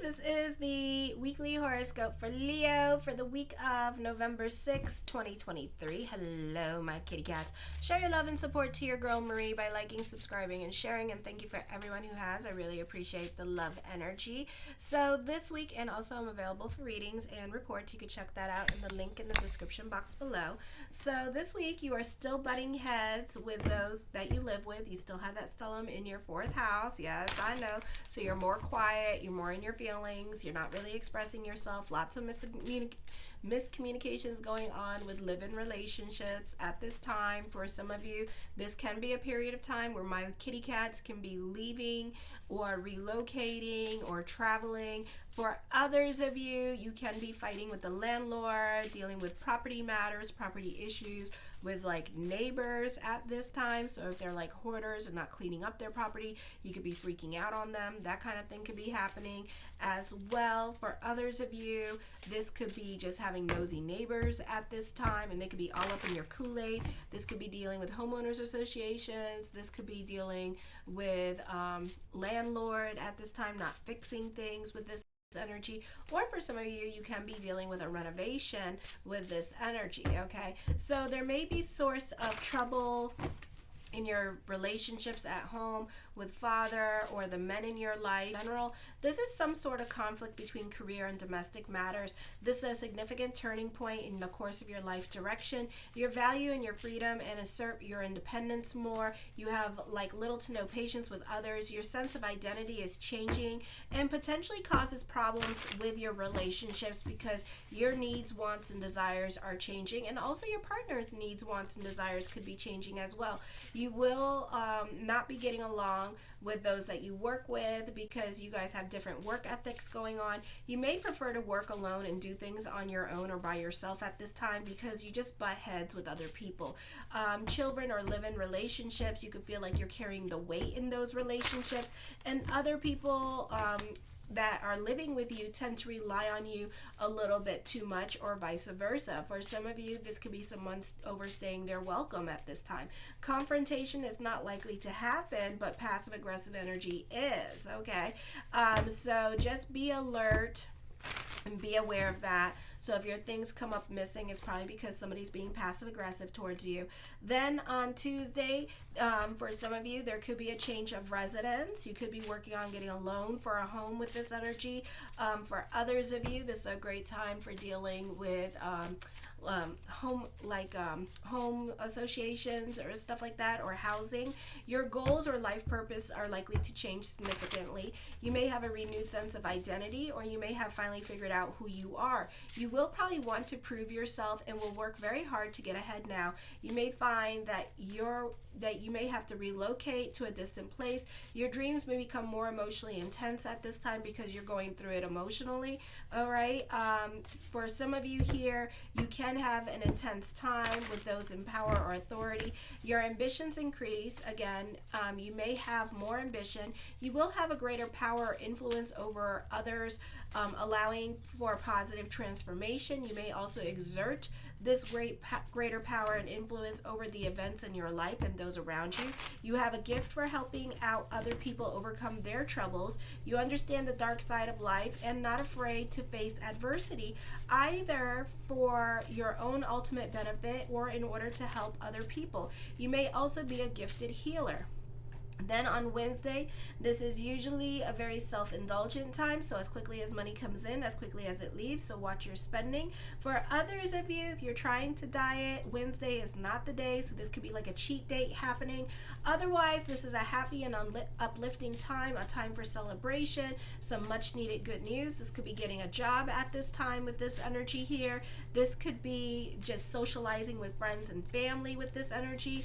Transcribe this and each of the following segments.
This is the weekly horoscope for Leo for the week of November 6, 2023. Hello, my kitty cats. Show your love and support to your girl Marie by liking, subscribing, and sharing. And thank you for everyone who has. I really appreciate the love energy. So this week, and also I'm available for readings and reports. You can check that out in the link in the description box below. So this week, you are still butting heads with those that you live with. You still have that stellium in your fourth house. Yes, I know. So you're more quiet. You're more in your feelings. You're not really expressing yourself. Lots of miscommunications going on with live-in relationships at this time. For some of you, this can be a period of time where my kitty cats can be leaving or relocating or traveling. For others of you, you can be fighting with the landlord, dealing with property matters, property issues with like neighbors at this time. So if they're like hoarders and not cleaning up their property, you could be freaking out on them. That kind of thing could be happening as well. For others of you, this could be just having nosy neighbors at this time, and they could be all up in your Kool-Aid. This could be dealing with homeowners associations. This could be dealing with landlord at this time, not fixing things with this energy. Or for some of you, you can be dealing with a renovation with this energy. Okay, so there may be source of trouble in your relationships at home with father or the men in your life in general. This is some sort of conflict between career and domestic matters. This is a significant turning point in the course of your life direction. Your value and your freedom and assert your independence more. You have like little to no patience with others. Your sense of identity is changing and potentially causes problems with your relationships because your needs, wants, and desires are changing, and also your partner's needs, wants, and desires could be changing as well. You will not be getting along with those that you work with because you guys have different work ethics going on. You may prefer to work alone and do things on your own or by yourself at this time because you just butt heads with other people. Children or live-in relationships, you could feel like you're carrying the weight in those relationships, and other people that are living with you tend to rely on you a little bit too much, or vice versa. For some of you, this could be someone overstaying their welcome at this time. Confrontation is not likely to happen, but passive aggressive energy is. Okay, so just be alert and be aware of that. So if your things come up missing, it's probably because somebody's being passive aggressive towards you. Then on Tuesday, for some of you, there could be a change of residence. You could be working on getting a loan for a home with this energy. For others of you, this is a great time for dealing with home associations or stuff like that, or housing. Your goals or life purpose are likely to change significantly. You may have a renewed sense of identity, or you may have finally figured out who you are. You will probably want to prove yourself and will work very hard to get ahead now. You may find that you may have to relocate to a distant place. Your dreams may become more emotionally intense at this time because you're going through it emotionally. All right. For some of you here, you can have an intense time with those in power or authority. Your ambitions increase. Again, you may have more ambition. You will have a greater power or influence over others, allowing for positive transformation. You may also exert this greater power and influence over the events in your life and those around you. You have a gift for helping out other people overcome their troubles. You understand the dark side of life and not afraid to face adversity, either for your own ultimate benefit or in order to help other people. You may also be a gifted healer. Then on Wednesday, this is usually a very self-indulgent time, so as quickly as money comes in, as quickly as it leaves, so watch your spending. For others of you, if you're trying to diet, Wednesday is not the day, so this could be like a cheat date happening. Otherwise, this is a happy and uplifting time, a time for celebration, some much needed good news. This could be getting a job at this time with this energy here. This could be just socializing with friends and family with this energy.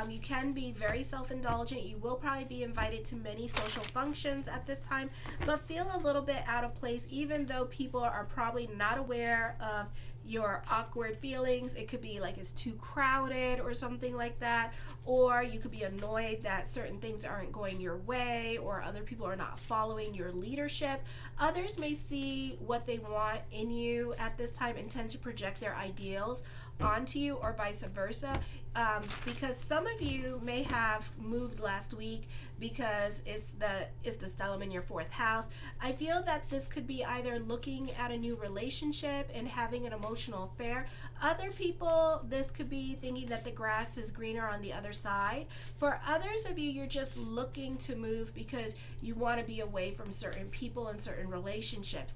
You can be very self-indulgent. You will probably be invited to many social functions at this time, but feel a little bit out of place, even though people are probably not aware of your awkward feelings. It could be like it's too crowded or something like that, or you could be annoyed that certain things aren't going your way or other people are not following your leadership. Others may see what they want in you at this time and tend to project their ideals onto you, or vice versa, because some of you may have moved last week because it's the stellium in your fourth house. I feel that this could be either looking at a new relationship and having an emotional affair. Other people, this could be thinking that the grass is greener on the other side. For others of you, you're just looking to move because you want to be away from certain people and certain relationships.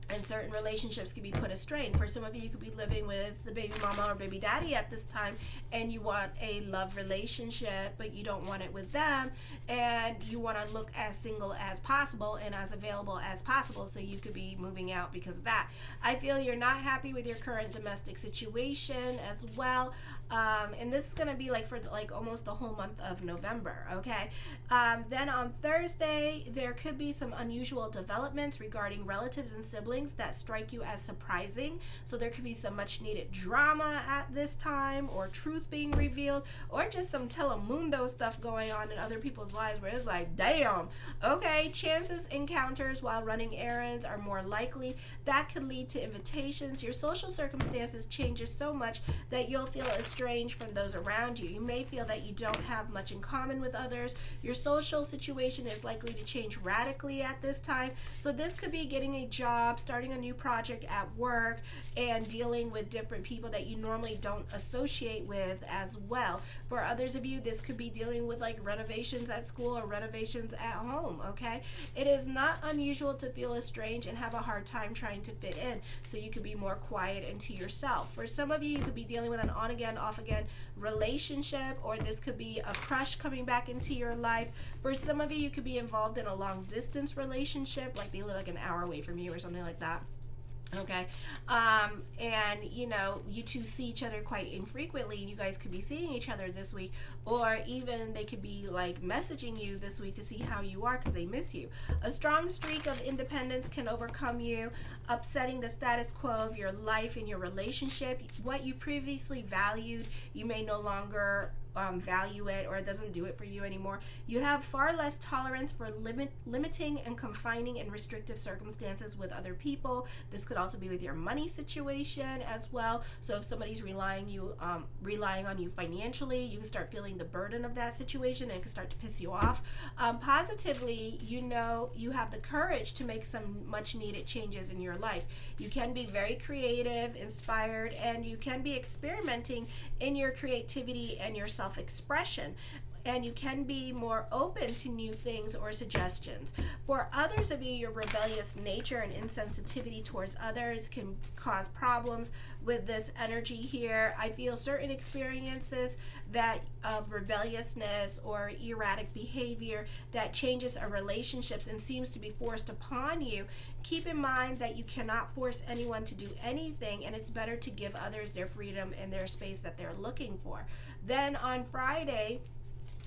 And certain relationships can be put astray. For some of you, you could be living with the baby mama or baby daddy at this time, and you want a love relationship, but you don't want it with them, and you want to look as single as possible and as available as possible, so you could be moving out because of that. I feel you're not happy with your current domestic situation as well. And this is going to be like for like almost the whole month of November, okay? Then on Thursday, there could be some unusual developments regarding relatives and siblings that strike you as surprising. So there could be some much needed drama at this time, or truth being revealed, or just some telemundo stuff going on in other people's lives where it's like, damn, okay? Chances encounters while running errands are more likely. That could lead to invitations. Your social circumstances changes so much that you'll feel estranged from those around you. You may feel that you don't have much in common with others. Your social situation is likely to change radically at this time. So this could be getting a job, starting a new project at work, and dealing with different people that you normally don't associate with as well. For others of you, this could be dealing with like renovations at school or renovations at home, okay? It is not unusual to feel estranged and have a hard time trying to fit in, so you could be more quiet and to yourself. For some of you, you could be dealing with an on again, off again relationship, or this could be a crush coming back into your life. For some of you, you could be involved in a long distance relationship, like they live like an hour away from you or something like that. Okay, and you know, you two see each other quite infrequently, and you guys could be seeing each other this week, or even they could be like messaging you this week to see how you are because they miss you. A strong streak of independence can overcome you, upsetting the status quo of your life and your relationship. What you previously valued, you may no longer value it, or it doesn't do it for you anymore. You have far less tolerance for limiting and confining and restrictive circumstances with other people. This could also be with your money situation as well. So if somebody's relying on you financially, you can start feeling the burden of that situation, and it can start to piss you off. Positively, you know, you have the courage to make some much needed changes in your life. You can be very creative, inspired, and you can be experimenting in your creativity and your self-expression, and you can be more open to new things or suggestions. For others of you, your rebellious nature and insensitivity towards others can cause problems with this energy here. I feel certain experiences that of rebelliousness or erratic behavior that changes our relationships and seems to be forced upon you. Keep in mind that you cannot force anyone to do anything, and it's better to give others their freedom and their space that they're looking for. Then on Friday,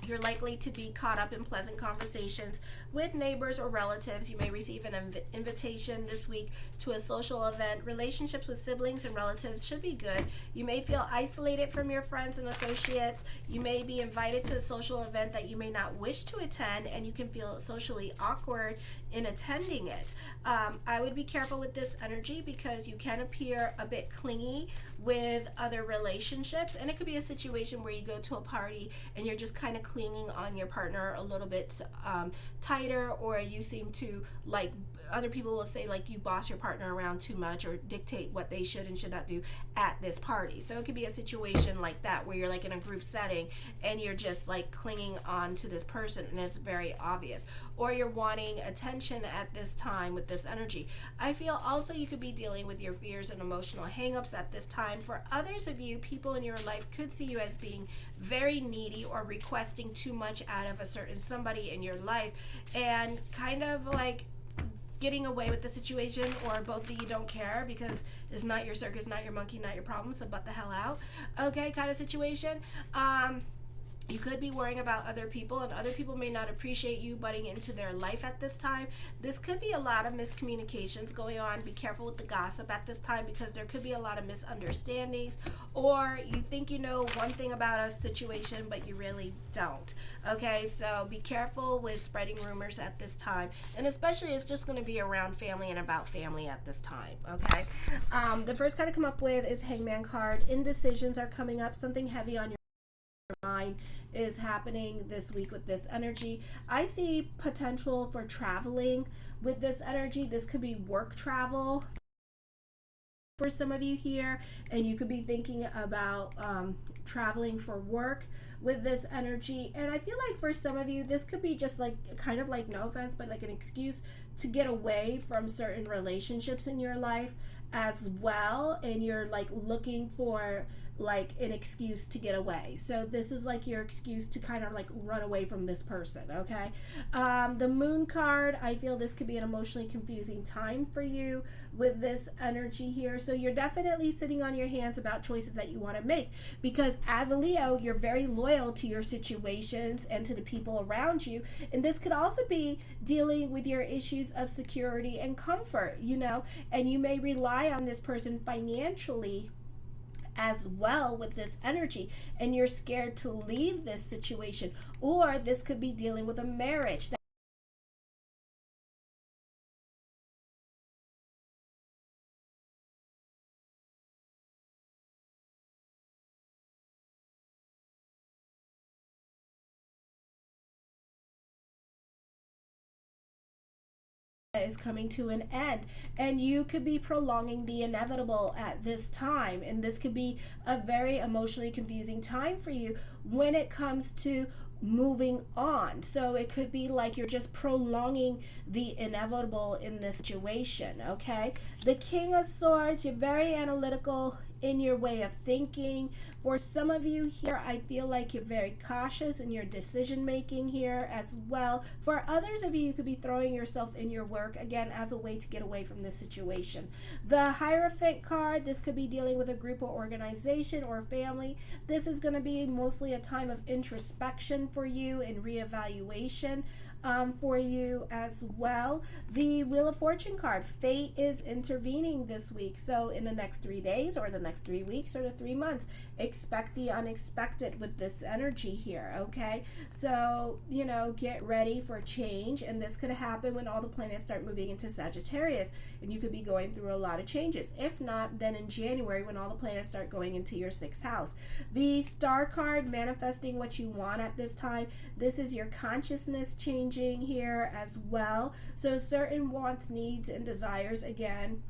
you're likely to be caught up in pleasant conversations with neighbors or relatives. You may receive an invitation this week to a social event. Relationships with siblings and relatives should be good. You may feel isolated from your friends and associates. You may be invited to a social event that you may not wish to attend, and you can feel socially awkward in attending it. I would be careful with this energy because you can appear a bit clingy with other relationships, and it could be a situation where you go to a party and you're just kind of clinging on your partner a little bit tighter, or you seem to, like, other people will say, like, you boss your partner around too much or dictate what they should and should not do at this party. So it could be a situation like that where you're like in a group setting and you're just like clinging on to this person, and it's very obvious, or you're wanting attention at this time with this energy. I feel also you could be dealing with your fears and emotional hangups at this time. For others of you, people in your life could see you as being very needy or requesting too much out of a certain somebody in your life, and kind of like getting away with the situation, or both of you don't care because it's not your circus, not your monkey, not your problem, so butt the hell out, okay, kind of situation. You could be worrying about other people, and other people may not appreciate you butting into their life at this time. This could be a lot of miscommunications going on. Be careful with the gossip at this time because there could be a lot of misunderstandings, or you think you know one thing about a situation but you really don't. Okay, so be careful with spreading rumors at this time, and especially it's just going to be around family and about family at this time. Okay, the first card to come up with is Hangman card. Indecisions are coming up, something heavy on your mind is happening this week with this energy. I see potential for traveling with this energy. This could be work travel for some of you here, and you could be thinking about traveling for work with this energy. And I feel like for some of you, this could be just like kind of like, no offense, but like an excuse to get away from certain relationships in your life as well, and you're like looking for like an excuse to get away. So this is like your excuse to kind of like run away from this person, okay? The Moon card, I feel this could be an emotionally confusing time for you with this energy here. So you're definitely sitting on your hands about choices that you want to make, because as a Leo, you're very loyal to your situations and to the people around you. And this could also be dealing with your issues of security and comfort, you know, and you may rely on this person financially as well with this energy, and you're scared to leave this situation. Or this could be dealing with a marriage that is coming to an end, and you could be prolonging the inevitable at this time. And this could be a very emotionally confusing time for you when it comes to moving on. So it could be like you're just prolonging the inevitable in this situation, okay? The King of Swords, you're very analytical in your way of thinking. For some of you here, I feel like you're very cautious in your decision making here as well. For others of you, you could be throwing yourself in your work again as a way to get away from this situation. The Hierophant card, this could be dealing with a group or organization or family. This is going to be mostly a time of introspection for you and reevaluation for you as well. The Wheel of Fortune card, fate is intervening this week. So in the next 3 days or the next 3 weeks or the 3 months, expect the unexpected with this energy here, okay? So, you know, get ready for change, and this could happen when all the planets start moving into Sagittarius, and you could be going through a lot of changes. If not, then in January when all the planets start going into your 6th house. The Star card, manifesting what you want at this time. This is your consciousness changing here as well. So certain wants, needs, and desires again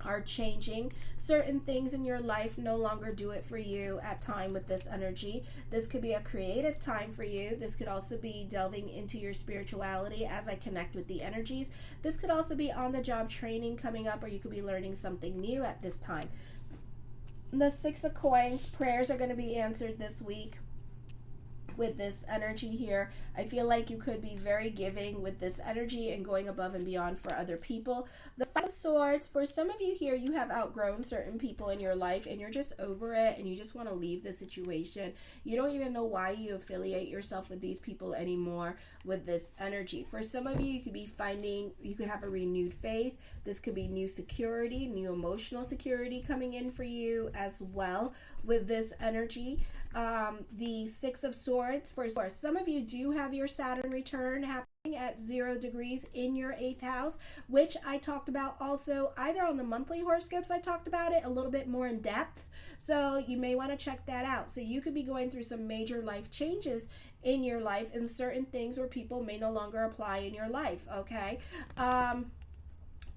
are changing. Certain things in your life no longer do it for you at time with this energy. This could be a creative time for you. This could also be delving into your spirituality as I connect with the energies. This could also be on the job training coming up, or you could be learning something new at this time. The Six of Coins, prayers are going to be answered this week with this energy here. I feel like you could be very giving with this energy and going above and beyond for other people. The Five of Swords, for some of you here, you have outgrown certain people in your life and you're just over it and you just want to leave the situation. You don't even know why you affiliate yourself with these people anymore with this energy. For some of you, you could be finding, you could have a renewed faith. This could be new security, new emotional security coming in for you as well with this energy. The Six of Swords, for some of you do have your Saturn return happening at 0 degrees in your 8th house, which I talked about also either on the monthly horoscopes. I talked about it a little bit more in depth, so you may want to check that out. So you could be going through some major life changes in your life, and certain things where people may no longer apply in your life, okay?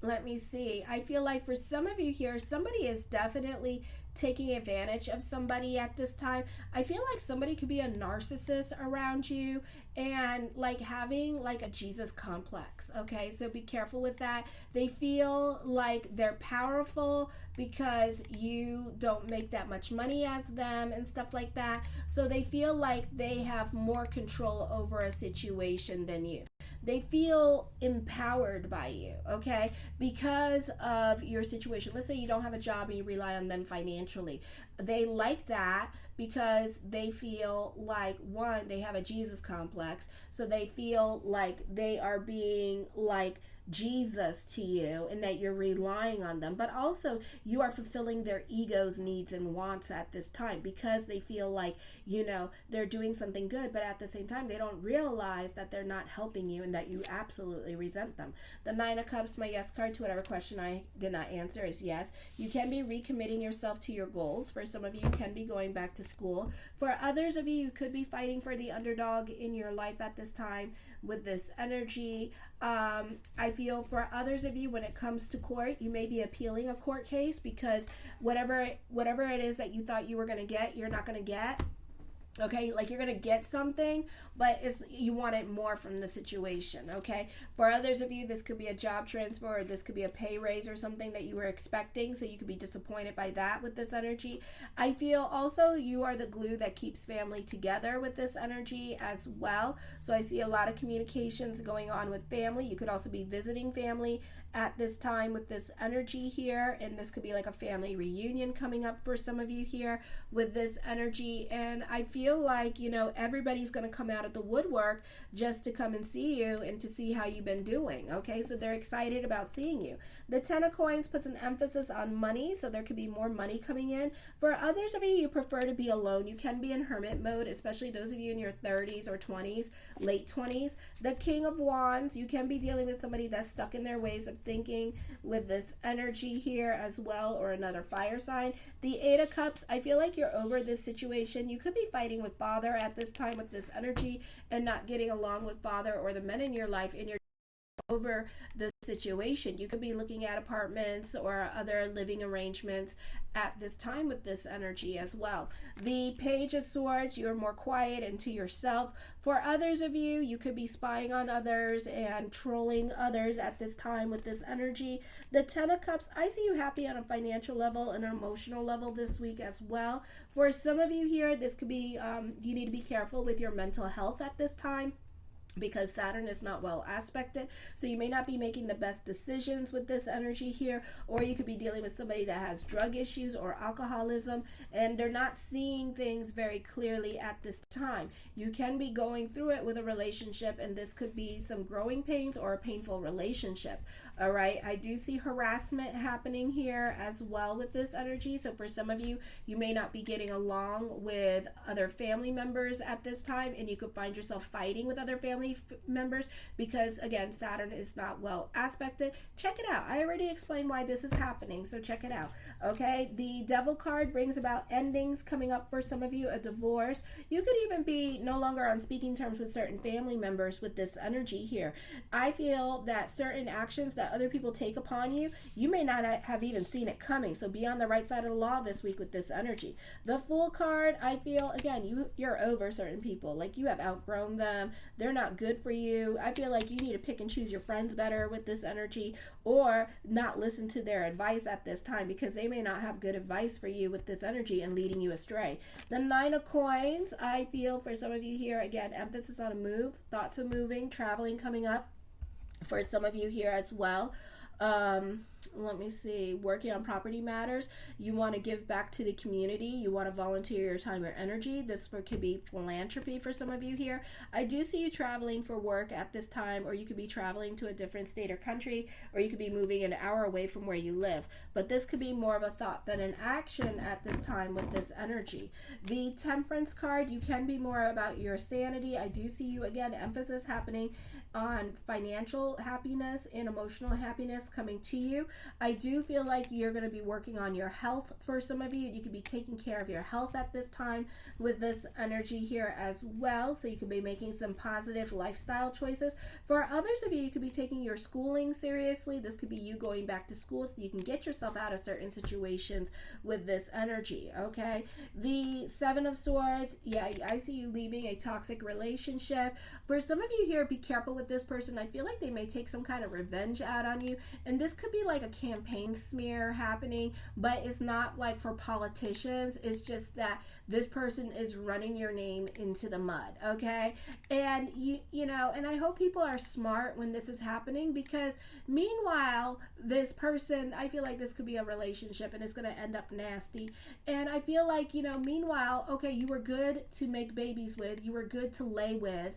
Let me see. I feel like for some of you here, somebody is definitely taking advantage of somebody at this time. I feel like somebody could be a narcissist around you and like having like a Jesus complex, okay? So be careful with that. They feel like they're powerful because you don't make that much money as them and stuff like that. So they feel like they have more control over a situation than you. They feel empowered by you, okay, because of your situation. Let's say you don't have a job and you rely on them financially. They like that because they feel like, one, they have a Jesus complex, so they feel like they are being like Jesus to you and that you're relying on them, but also you are fulfilling their ego's needs and wants at this time because they feel like, they're doing something good, but at the same time, they don't realize that they're not helping you and that you absolutely resent them. The Nine of Cups, my yes card to whatever question I did not answer is yes. You can be recommitting yourself to your goals. For some of you, you can be going back to school. For others of you, you could be fighting for the underdog in your life at this time with this energy. I feel for others of you, when it comes to court, you may be appealing a court case because whatever it is that you thought you were going to get, you're not going to get. Okay, like you're going to get something, but you want it more from the situation, okay? For others of you, this could be a job transfer or this could be a pay raise or something that you were expecting, so you could be disappointed by that with this energy. I feel also you are the glue that keeps family together with this energy as well. So I see a lot of communications going on with family. You could also be visiting family at this time with this energy here, and this could be like a family reunion coming up for some of you here with this energy. And I feel like everybody's going to come out of the woodwork just to come and see you and to see how you've been doing. Okay, so they're excited about seeing you. The Ten of Coins puts an emphasis on money, so there could be more money coming in. For others of you, you prefer to be alone. You can be in hermit mode, especially those of you in your 30s or 20s, late 20s. The King of Wands, you can be dealing with somebody that's stuck in their ways of thinking with this energy here as well, or another fire sign. The Eight of Cups, I feel like you're over this situation. You could be fighting with father at this time with this energy and not getting along with father or the men in your life, and you're over the situation. You could be looking at apartments or other living arrangements at this time with this energy as well. The Page of Swords, you're more quiet and to yourself. For others of you, you could be spying on others and trolling others at this time with this energy. The Ten of Cups, I see you happy on a financial level and an emotional level this week as well. For some of you here, this could be, you need to be careful with your mental health at this time, because Saturn is not well aspected, so you may not be making the best decisions with this energy here, or you could be dealing with somebody that has drug issues or alcoholism and they're not seeing things very clearly at this time. You can be going through it with a relationship, and this could be some growing pains or a painful relationship. All right, I do see harassment happening here as well with this energy. So for some of you, you may not be getting along with other family members at this time, and you could find yourself fighting with other family members because, again, Saturn is not well aspected. Check it out. I already explained why this is happening, so check it out. Okay, the Devil card brings about endings coming up for some of you, a divorce. You could even be no longer on speaking terms with certain family members with this energy here. I feel that certain actions that other people take upon you, you may not have even seen it coming, so be on the right side of the law this week with this energy. The Fool card, I feel, again, you're over certain people. Like, you have outgrown them. They're not good for you. I feel like you need to pick and choose your friends better with this energy, or not listen to their advice at this time, because they may not have good advice for you with this energy and leading you astray. The Nine of Coins, I feel for some of you here, again, emphasis on a move, thoughts of moving, traveling coming up for some of you here as well. Let me see, working on property matters. You want to give back to the community. You want to volunteer your time or energy. This could be philanthropy for some of you here. I do see you traveling for work at this time, or you could be traveling to a different state or country, or you could be moving an hour away from where you live. But this could be more of a thought than an action at this time with this energy. The Temperance card, you can be more about your sanity. I do see you, again, emphasis happening on financial happiness and emotional happiness coming to you. I do feel like you're going to be working on your health for some of you. You could be taking care of your health at this time with this energy here as well. So you could be making some positive lifestyle choices. For others of you, you could be taking your schooling seriously. This could be you going back to school so you can get yourself out of certain situations with this energy, okay? The Seven of Swords, yeah, I see you leaving a toxic relationship. For some of you here, be careful with this person. I feel like they may take some kind of revenge out on you, and this could be like a campaign smear happening, but it's not like for politicians. It's just that this person is running your name into the mud, okay? And you know, and I hope people are smart when this is happening, because meanwhile, this person, I feel like this could be a relationship and it's going to end up nasty. And I feel like, you know, meanwhile, okay, you were good to make babies with, you were good to lay with,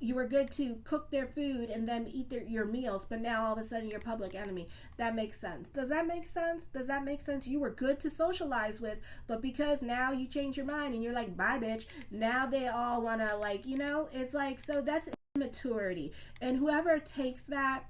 you were good to cook their food and then eat your meals, but now all of a sudden you're public enemy. That makes sense. Does that make sense? Does that make sense? You were good to socialize with, but because now you change your mind and you're like, bye bitch, now they all want to, like, it's like, so that's immaturity. And whoever takes that,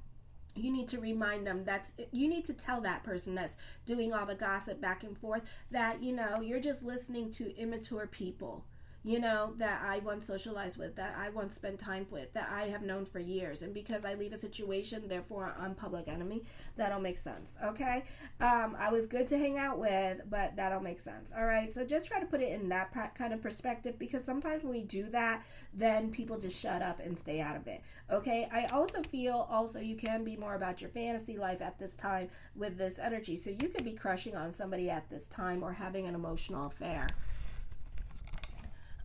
you need to remind them, you need to tell that person that's doing all the gossip back and forth that, you're just listening to immature people, that I once socialized with, that I once spent time with, that I have known for years. And because I leave a situation, therefore I'm public enemy. That don't make sense, okay? I was good to hang out with, but that don't make sense, all right? So just try to put it in that kind of perspective, because sometimes when we do that, then people just shut up and stay out of it, okay? I also feel you can be more about your fantasy life at this time with this energy. So you could be crushing on somebody at this time or having an emotional affair.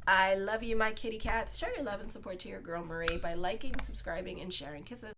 I love you, my kitty cats. Show your love and support to your girl Marie by liking, subscribing, and sharing. Kisses.